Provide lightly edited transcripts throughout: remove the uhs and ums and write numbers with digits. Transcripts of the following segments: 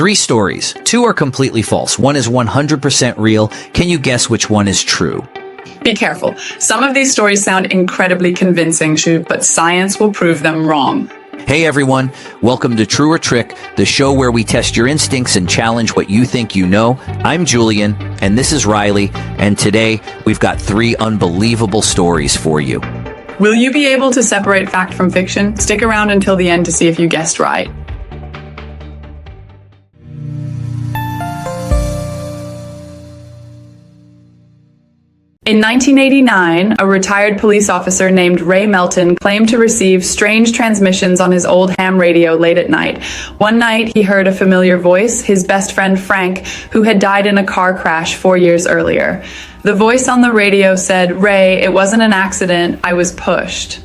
Three stories. Two are completely false. One is 100% real. Can you guess which one is true? Be careful. Some of these stories sound incredibly convincing, Shu, but science will prove them wrong. Hey everyone, welcome to True or Trick, the show where we test your instincts and challenge what you think you know. I'm Julian, and this is Riley, and today we've got three unbelievable stories for you. Will you be able to separate fact from fiction? Stick around until the end to see if you guessed right. In 1989, a retired police officer named Ray Melton claimed to receive strange transmissions on his old ham radio late at night. One night, he heard a familiar voice, his best friend Frank, who had died in a car crash 4 years earlier. The voice on the radio said, "Ray, it wasn't an accident, I was pushed."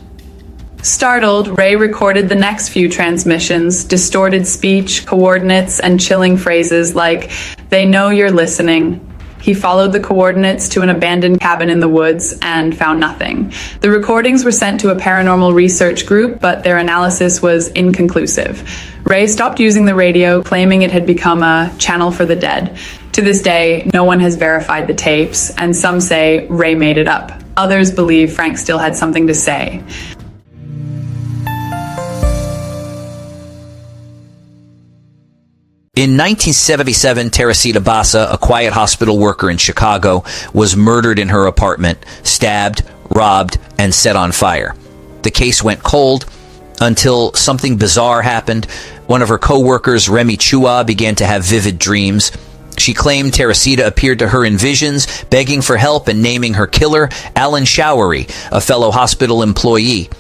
Startled, Ray recorded the next few transmissions, distorted speech, coordinates, and chilling phrases like, "They know you're listening." He followed the coordinates to an abandoned cabin in the woods and found nothing. The recordings were sent to a paranormal research group, but their analysis was inconclusive. Ray stopped using the radio, claiming it had become a channel for the dead. To this day, no one has verified the tapes, and some say Ray made it up. Others believe Frank still had something to say. In 1977, Teresita Basa, a quiet hospital worker in Chicago, was murdered in her apartment, stabbed, robbed, and set on fire. The case went cold until something bizarre happened. One of her co-workers, Remy Chua, began to have vivid dreams. She claimed Teresita appeared to her in visions, begging for help and naming her killer, Alan Showery, a fellow hospital employee.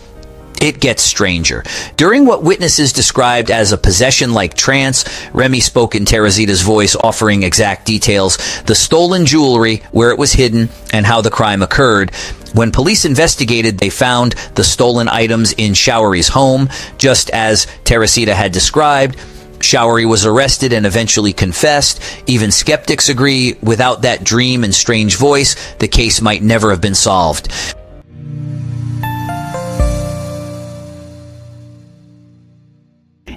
It gets stranger. During what witnesses described as a possession-like trance, Remy spoke in Teresita's voice, offering exact details, the stolen jewelry, where it was hidden, and how the crime occurred. When police investigated, they found the stolen items in Showery's home, just as Teresita had described. Showery was arrested and eventually confessed. Even skeptics agree, without that dream and strange voice, the case might never have been solved.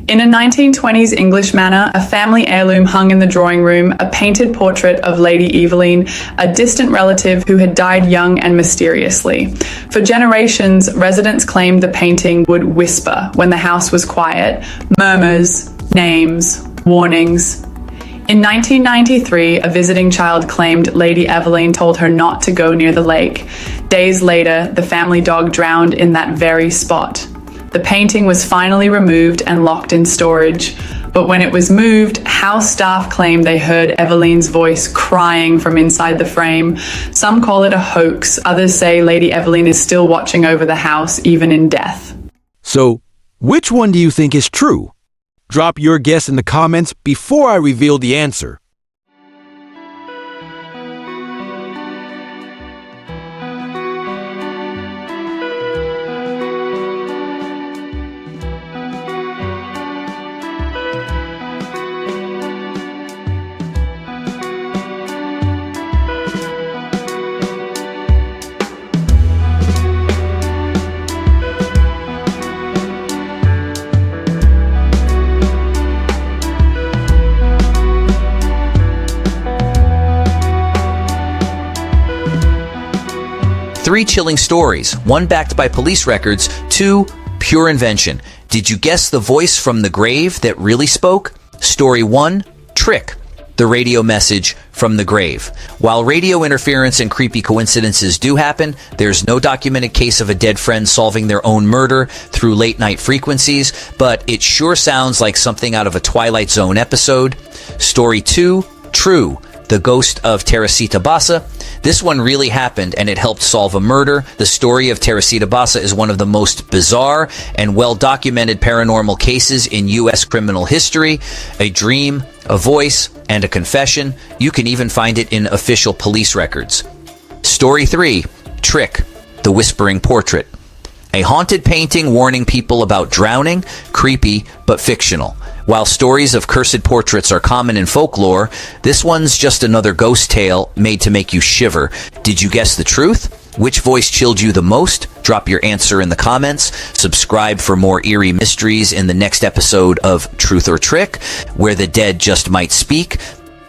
In a 1920s English manor, a family heirloom hung in the drawing room, a painted portrait of Lady Evelyn, a distant relative who had died young and mysteriously. For generations, residents claimed the painting would whisper when the house was quiet, murmurs, names, warnings. In 1993, a visiting child claimed Lady Evelyn told her not to go near the lake. Days later, the family dog drowned in that very spot. The painting was finally removed and locked in storage. But when it was moved, house staff claimed they heard Evelyn's voice crying from inside the frame. Some call it a hoax. Others say Lady Evelyn is still watching over the house, even in death. So, which one do you think is true? Drop your guess in the comments before I reveal the answer. Three chilling stories, one backed by police records, two pure invention. Did you guess the voice from the grave that really spoke? Story one, Trick, the radio message from the grave. While radio interference and creepy coincidences do happen, there's no documented case of a dead friend solving their own murder through late night frequencies, but it sure sounds like something out of a Twilight Zone episode. Story two, True, the ghost of Teresita Basa. This one really happened, and it helped solve a murder. The story of Teresita Basa is one of the most bizarre and well-documented paranormal cases in U.S. criminal history. A dream, a voice, and a confession. You can even find it in official police records. Story 3, Trick, the whispering portrait. A haunted painting warning people about drowning, creepy but fictional. While stories of cursed portraits are common in folklore, this one's just another ghost tale made to make you shiver. Did you guess the truth? Which voice chilled you the most? Drop your answer in the comments. Subscribe for more eerie mysteries in the next episode of Truth or Trick, where the dead just might speak.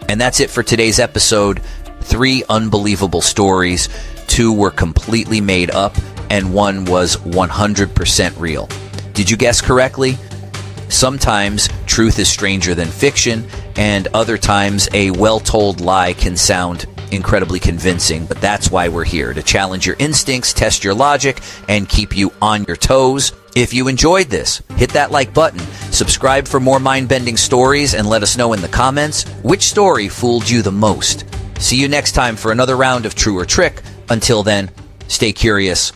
And that's it for today's episode. 3 unbelievable stories. 2 were completely made up, and 1 was 100% real. Did you guess correctly? Sometimes truth is stranger than fiction, and other times a well-told lie can sound incredibly convincing, but that's why we're here, to challenge your instincts, test your logic, and keep you on your toes. If you enjoyed this, hit that like button, subscribe for more mind-bending stories, and let us know in the comments which story fooled you the most. See you next time for another round of True or Trick. Until then, stay curious,